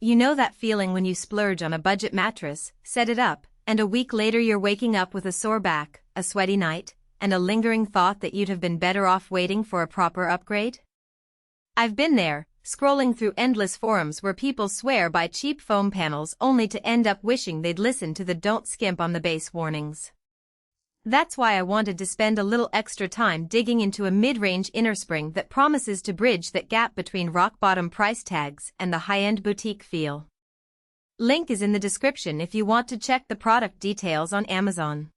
You know that feeling when you splurge on a budget mattress, set it up, and a week later you're waking up with a sore back, a sweaty night, and a lingering thought that you'd have been better off waiting for a proper upgrade? I've been there, scrolling through endless forums where people swear by cheap foam panels only to end up wishing they'd listened to the "don't skimp on the base" warnings. That's why I wanted to spend a little extra time digging into a mid-range Innerspring that promises to bridge that gap between rock-bottom price tags and the high-end boutique feel. Link is in the description if you want to check the product details on Amazon.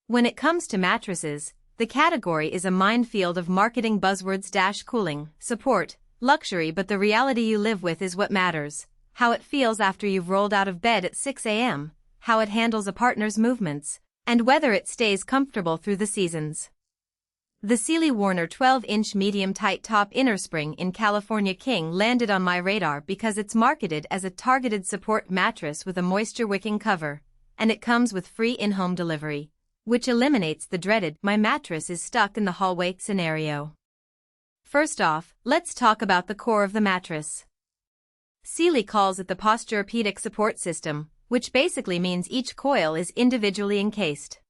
When it comes to mattresses, the category is a minefield of marketing buzzwords: cooling, support, luxury, but the reality you live with is what matters. How it feels after you've rolled out of bed at 6 a.m., how it handles a partner's movements, and whether it stays comfortable through the seasons. The Sealy Warner 12-inch medium tight top Innerspring in California King landed on my radar because it's marketed as a targeted support mattress with a moisture-wicking cover, and it comes with free in-home delivery, which eliminates the dreaded "my mattress is stuck in the hallway" scenario. First off, let's talk about the core of the mattress. Sealy calls it the Posturepedic Support System, which basically means each coil is individually encased.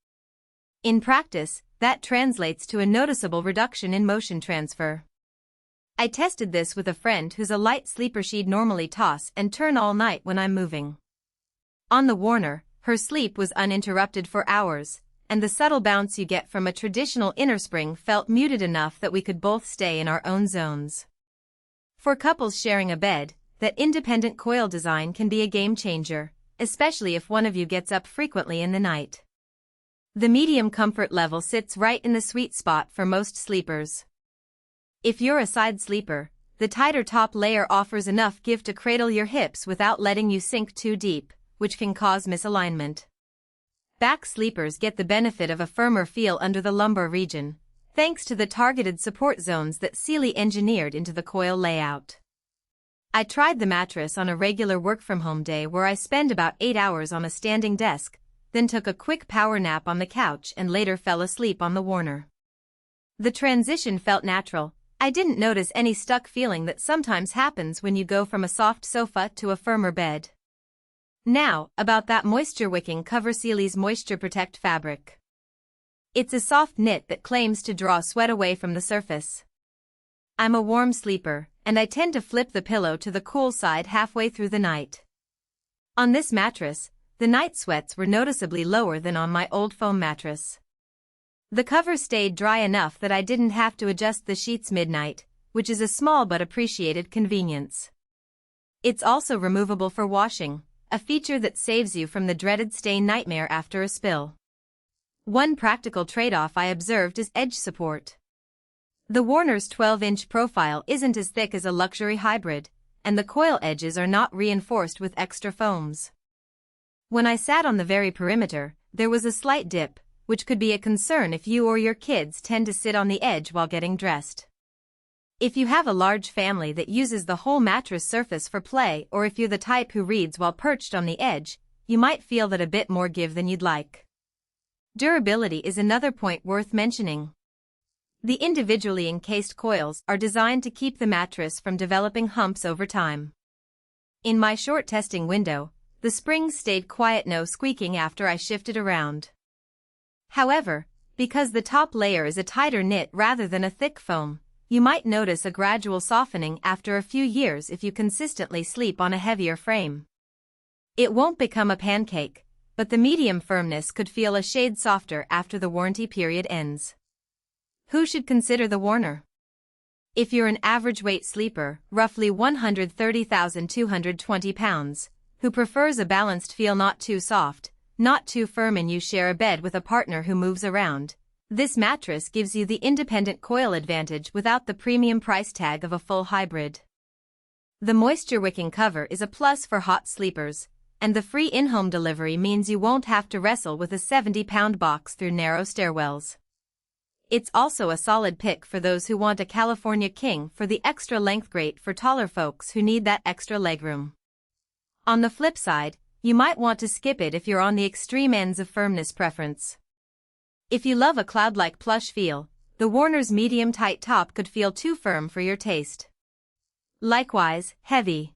In practice, that translates to a noticeable reduction in motion transfer. I tested this with a friend who's a light sleeper. She'd normally toss and turn all night when I'm moving. On the Warner, her sleep was uninterrupted for hours, and the subtle bounce you get from a traditional Innerspring felt muted enough that we could both stay in our own zones. For couples sharing a bed, that independent coil design can be a game changer, especially if one of you gets up frequently in the night. The medium comfort level sits right in the sweet spot for most sleepers. If you're a side sleeper, the tighter top layer offers enough give to cradle your hips without letting you sink too deep, which can cause misalignment. Back sleepers get the benefit of a firmer feel under the lumbar region, thanks to the targeted support zones that Sealy engineered into the coil layout. I tried the mattress on a regular work-from-home day where I spend about 8 hours on a standing desk, then took a quick power nap on the couch and later fell asleep on the Warner. The transition felt natural. I didn't notice any stuck feeling that sometimes happens when you go from a soft sofa to a firmer bed. Now, about that moisture-wicking cover. Sealy's Moisture Protect fabric. It's a soft knit that claims to draw sweat away from the surface. I'm a warm sleeper, and I tend to flip the pillow to the cool side halfway through the night. On this mattress, the night sweats were noticeably lower than on my old foam mattress. The cover stayed dry enough that I didn't have to adjust the sheets midnight, which is a small but appreciated convenience. It's also removable for washing, a feature that saves you from the dreaded stain nightmare after a spill. One practical trade-off I observed is edge support. The Warner's 12-inch profile isn't as thick as a luxury hybrid, and the coil edges are not reinforced with extra foams. When I sat on the very perimeter, there was a slight dip, which could be a concern if you or your kids tend to sit on the edge while getting dressed. If you have a large family that uses the whole mattress surface for play, or if you're the type who reads while perched on the edge, you might feel that a bit more give than you'd like. Durability is another point worth mentioning. The individually encased coils are designed to keep the mattress from developing humps over time. In my short testing window, the springs stayed quiet, no squeaking after I shifted around. However, because the top layer is a tighter knit rather than a thick foam, you might notice a gradual softening after a few years if you consistently sleep on a heavier frame. It won't become a pancake, but the medium firmness could feel a shade softer after the warranty period ends. Who should consider the Warner? If you're an average weight sleeper, roughly 130,220 pounds, who prefers a balanced feel, not too soft, not too firm, and you share a bed with a partner who moves around, this mattress gives you the independent coil advantage without the premium price tag of a full hybrid. The moisture-wicking cover is a plus for hot sleepers, and the free in-home delivery means you won't have to wrestle with a 70-pound box through narrow stairwells. It's also a solid pick for those who want a California King for the extra length, great for taller folks who need that extra legroom. On the flip side, you might want to skip it if you're on the extreme ends of firmness preference. If you love a cloud-like plush feel, the Warner's medium tight top could feel too firm for your taste. Likewise, heavy.